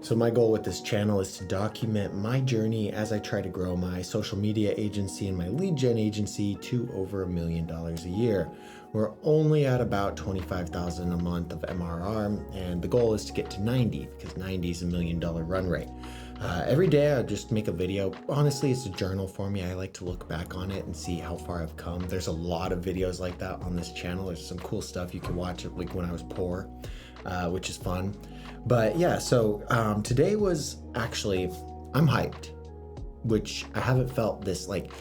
So my goal with this channel is to document my journey as I try to grow my social media agency and my lead gen agency to over $1 million a year. We're only at about 25,000 a month of MRR, and the goal is to get to 90 because 90 is $1 million run rate. Every day I just make a video. Honestly, it's a journal for me. I like to look back on it and see how far I've come. There's a lot of videos like that on this channel. There's some cool stuff you can watch, like when I was poor, which is fun. But yeah, so today was actually, I'm hyped, which I haven't felt this, like,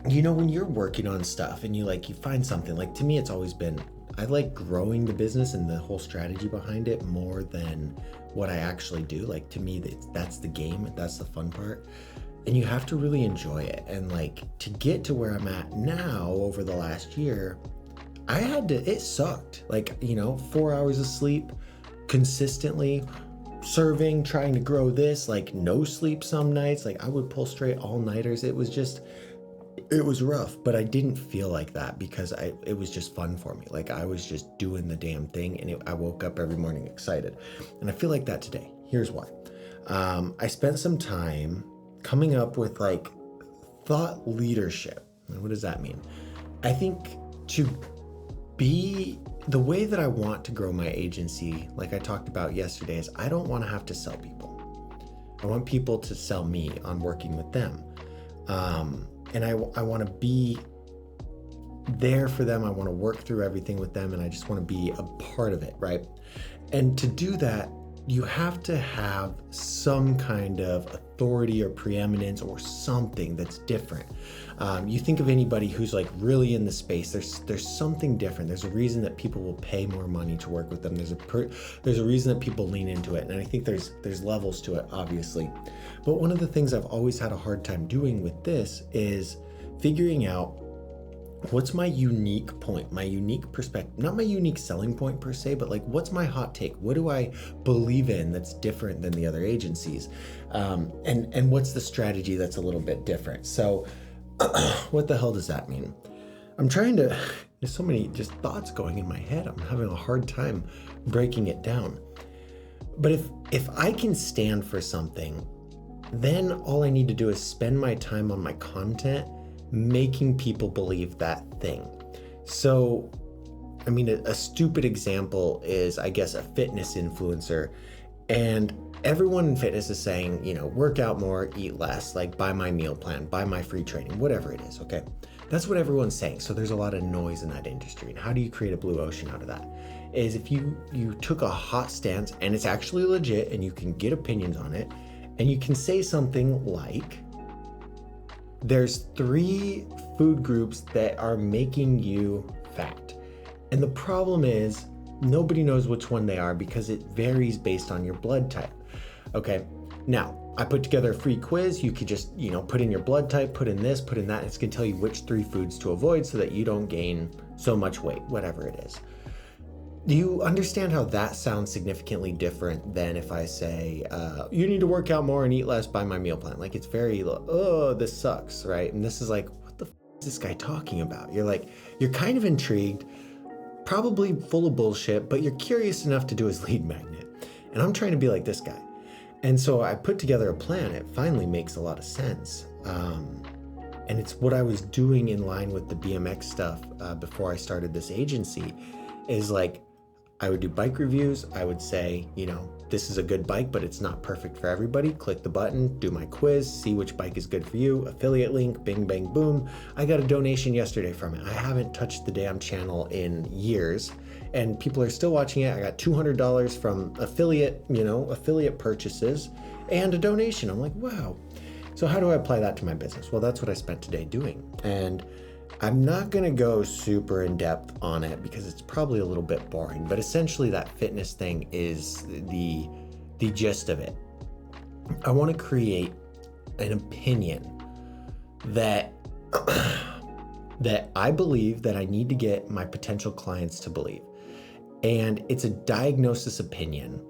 you know, when you're working on stuff and you find something, like to me, it's always been, I like growing the business and the whole strategy behind it more than what I actually do. Like to me, that's the game, that's the fun part. And you have to really enjoy it. And like to get to where I'm at now over the last year, it sucked. Like, 4 hours of sleep consistently, serving, trying to grow this, like no sleep some nights. Like I would pull straight all-nighters. It was rough, but I didn't feel like that because it was just fun for me. Like I was just doing the damn thing, and I woke up every morning excited. And I feel like that today. Here's why. I spent some time coming up with like thought leadership. And what does that mean? I think to be the way that I want to grow my agency, like I talked about yesterday, is I don't want to have to sell people. I want people to sell me on working with them. And I want to be there for them. I want to work through everything with them, and I just want to be a part of it, right? And to do that, you have to have some kind of authority or preeminence or something that's different. You think of anybody who's like really in the space, there's something different. There's a reason that people will pay more money to work with them. There's a reason that people lean into it. And I think there's levels to it, obviously. But one of the things I've always had a hard time doing with this is figuring out what's my unique point, my unique perspective, not my unique selling point per se, but like what's my hot take? What do I believe in that's different than the other agencies? And what's the strategy that's a little bit different? So what the hell does that mean? There's so many just thoughts going in my head. I'm having a hard time breaking it down. But if I can stand for something, then all I need to do is spend my time on my content making people believe that thing. So, I mean, a stupid example is, I guess, a fitness influencer. And everyone in fitness is saying, work out more, eat less, like buy my meal plan, buy my free training, whatever it is, okay? That's what everyone's saying. So there's a lot of noise in that industry. And how do you create a blue ocean out of that? Is if you took a hot stance, and it's actually legit, and you can get opinions on it, and you can say something like, there's 3 food groups that are making you fat. And the problem is nobody knows which one they are because it varies based on your blood type. Okay, now I put together a free quiz. You could just, put in your blood type, put in this, put in that. It's gonna tell you which 3 foods to avoid so that you don't gain so much weight, whatever it is. Do you understand how that sounds significantly different than if I say, you need to work out more and eat less, buy my meal plan? Like it's very, this sucks, right? And this is like, what the is this guy talking about? You're kind of intrigued, probably full of bullshit, but you're curious enough to do his lead magnet. And I'm trying to be like this guy. And so I put together a plan. It finally makes a lot of sense. And it's what I was doing in line with the BMX stuff before I started this agency, is like, I would do bike reviews. I would say, this is a good bike, but it's not perfect for everybody. Click the button, do my quiz, see which bike is good for you. Affiliate link, bing, bang, boom. I got a donation yesterday from it. I haven't touched the damn channel in years, and people are still watching it. I got $200 from affiliate purchases and a donation. I'm like, wow. So how do I apply that to my business? Well, that's what I spent today doing. And I'm not going to go super in depth on it because it's probably a little bit boring, but essentially that fitness thing is the gist of it. I want to create an opinion that that I believe that I need to get my potential clients to believe. And it's a diagnosis opinion.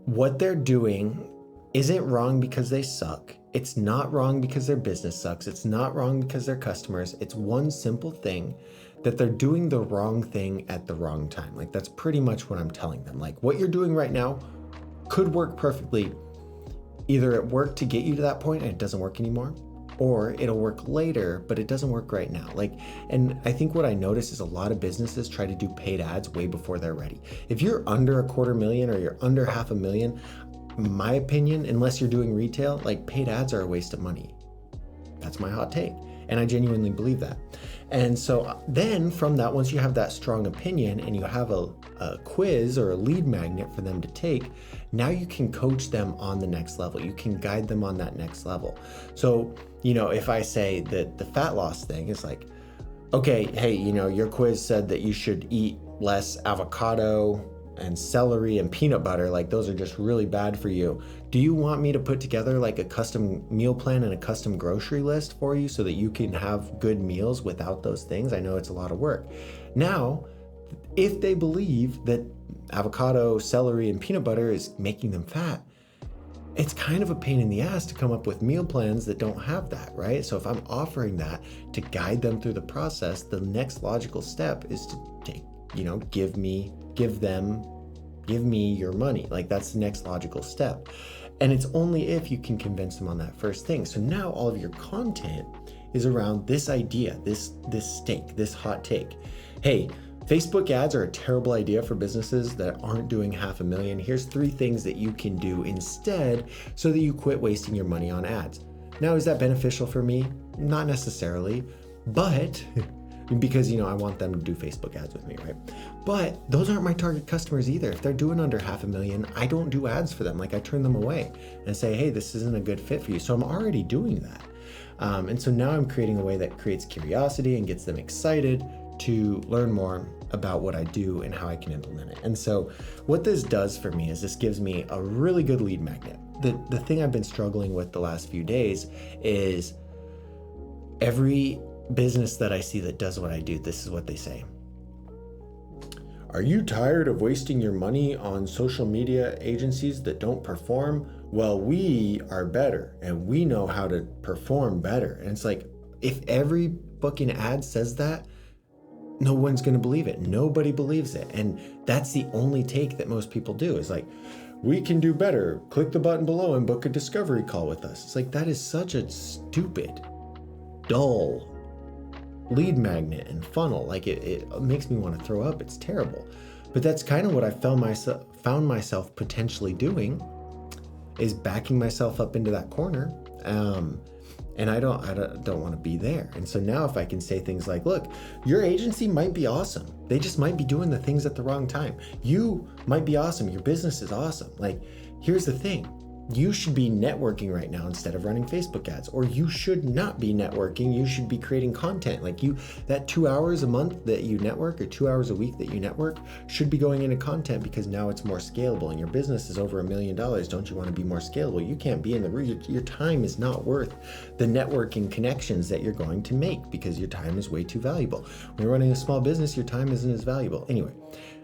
What they're doing isn't wrong because they suck. It's not wrong because their business sucks. It's not wrong because they're customers. It's one simple thing, that they're doing the wrong thing at the wrong time. Like that's pretty much what I'm telling them. Like what you're doing right now, could work perfectly. Either it worked to get you to that point and it doesn't work anymore, or it'll work later, but it doesn't work right now. And I think what I notice is a lot of businesses try to do paid ads way before they're ready. If you're under $250,000 or you're under $500,000, in my opinion, unless you're doing retail, like paid ads are a waste of money. That's my hot take. And I genuinely believe that. And so then from that, once you have that strong opinion and you have a quiz or a lead magnet for them to take, now you can coach them on the next level. You can guide them on that next level. So, if I say that the fat loss thing is like, okay, hey, your quiz said that you should eat less avocado and celery and peanut butter, like those are just really bad for you. Do you want me to put together like a custom meal plan and a custom grocery list for you so that you can have good meals without those things? I know it's a lot of work. Now, if they believe that avocado, celery, and peanut butter is making them fat, it's kind of a pain in the ass to come up with meal plans that don't have that, right? So if I'm offering that to guide them through the process, the next logical step is to take, give me your money. Like that's the next logical step. And it's only if you can convince them on that first thing. So now all of your content is around this idea, this hot take. Hey, Facebook ads are a terrible idea for businesses that aren't doing $500,000. Here's 3 things that you can do instead so that you quit wasting your money on ads. Now, is that beneficial for me? Not necessarily, but because, I want them to do Facebook ads with me, right? But those aren't my target customers either. If they're doing under $500,000, I don't do ads for them. Like I turn them away and say, hey, this isn't a good fit for you. So I'm already doing that. And so now I'm creating a way that creates curiosity and gets them excited to learn more about what I do and how I can implement it. And so what this does for me is this gives me a really good lead magnet. The thing I've been struggling with the last few days is every business that I see that does what I do, this is what they say. Are you tired of wasting your money on social media agencies that don't perform? Well, we are better and we know how to perform better. And it's like, if every fucking ad says that, no one's going to believe it. Nobody believes it. And that's the only take that most people do is like, we can do better. Click the button below and book a discovery call with us. It's like, that is such a stupid, dull lead magnet and funnel. Like it makes me want to throw up. It's terrible. But that's kind of what I found myself potentially doing is backing myself up into that corner. And I don't want to be there. And so now if I can say things like, look, your agency might be awesome. They just might be doing the things at the wrong time. You might be awesome. Your business is awesome. Like, here's the thing. You should be networking right now instead of running Facebook ads, or you should not be networking. You should be creating content. Like that 2 hours a month that you network or 2 hours a week that you network should be going into content because now it's more scalable and your business is over $1 million. Don't you want to be more scalable? You can't be in the room. Your time is not worth the networking connections that you're going to make because your time is way too valuable. When you're running a small business, your time isn't as valuable. Anyway,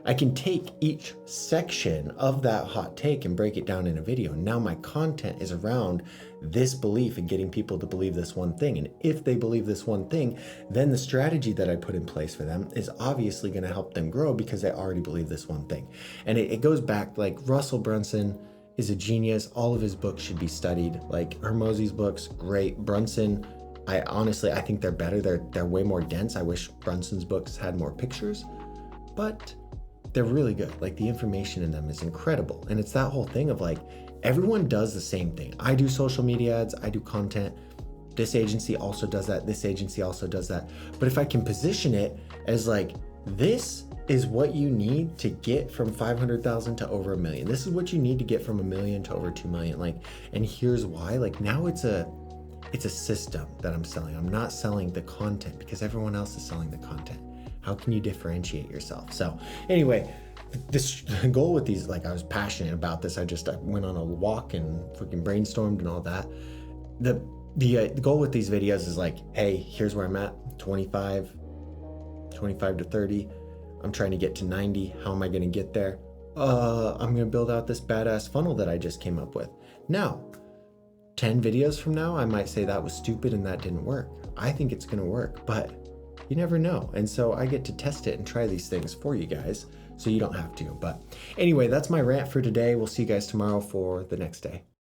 I can take each section of that hot take and break it down in a video. Now my content is around this belief and getting people to believe this one thing. And if they believe this one thing, then the strategy that I put in place for them is obviously going to help them grow because they already believe this one thing. And it goes back, like Russell Brunson is a genius. All of his books should be studied. Like Hormozi's books, great. Brunson, I think they're better. They're way more dense. I wish Brunson's books had more pictures, but they're really good. Like the information in them is incredible. And it's that whole thing of like, everyone does the same thing. I do social media ads, I do content. This agency also does that. This agency also does that. But if I can position it as like, this is what you need to get from 500,000 to over $1 million. This is what you need to get from $1 million to over 2 million. Like, and here's why. Like now it's a system that I'm selling. I'm not selling the content because everyone else is selling the content. How can you differentiate yourself? So anyway, this goal with these, like I was passionate about this. I went on a walk and freaking brainstormed and all that. The goal with these videos is like, hey, here's where I'm at, 25 to 30. I'm trying to get to 90. How am I going to get there? I'm going to build out this badass funnel that I just came up with. Now, 10 videos from now, I might say that was stupid and that didn't work. I think it's going to work, but you never know. And so I get to test it and try these things for you guys so you don't have to. But anyway, that's my rant for today. We'll see you guys tomorrow for the next day.